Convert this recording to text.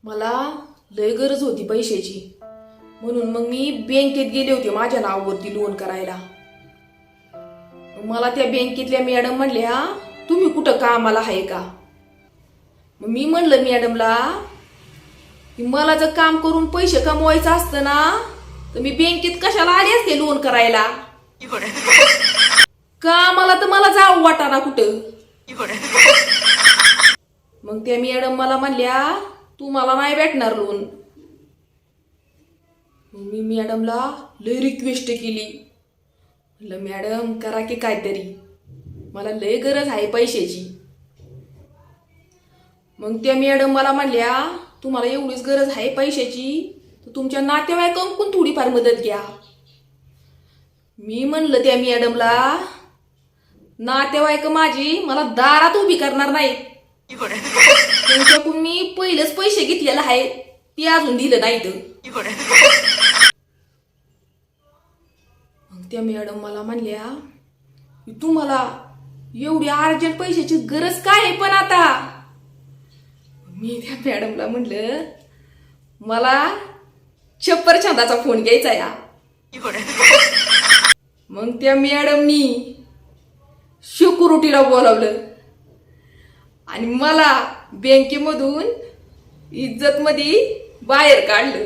मला लय गरज होती पैशाची, म्हणून मग मी बँकेत गेले होते माझ्या नावावरती लोन करायला. मला त्या बँकेतल्या मॅडम म्हणल्या तुम्ही कुठं कामाला आहे का. मग मी म्हणलं मॅडमला की मला जर काम करून पैसे कमवायचं असतं ना तर मी बँकेत कशाला आले असते लोन करायला. कामाला तर मला जाऊ वाटाना कुठं. मग त्या मॅडम मला म्हणल्या तू मला नाही भेटणार लोन. मी मॅडमला लय रिक्वेस्ट केली, म्हणलं मॅडम करा की काहीतरी, मला लय गरज आहे पैशाची. मग त्या मॅडम मला म्हणल्या तुम्हाला एवढीच गरज आहे पैशाची तर तुमच्या नातेवाईकांकडून थोडीफार मदत घ्या. मी म्हणलं त्या मॅडमला नातेवाईक माझी मला दारात उभी करणार नाही, त्यांच्याकडून मी पहिलेच पैसे घेतलेले आहेत ते अजून दिलं नाही तर. मग त्या मॅडम मला म्हणल्या तुम्हाला एवढी अर्जंट पैशाची गरज काय आहे पण आता. मी त्या मॅडमला म्हणलं मला छप्परछंदाचा फोन घ्यायचा या. मग त्या मॅडमनी सिक्युरिटीला बोलावलं आणि मला बँकेमधून इज्जत मध्ये बाहेर काढलं.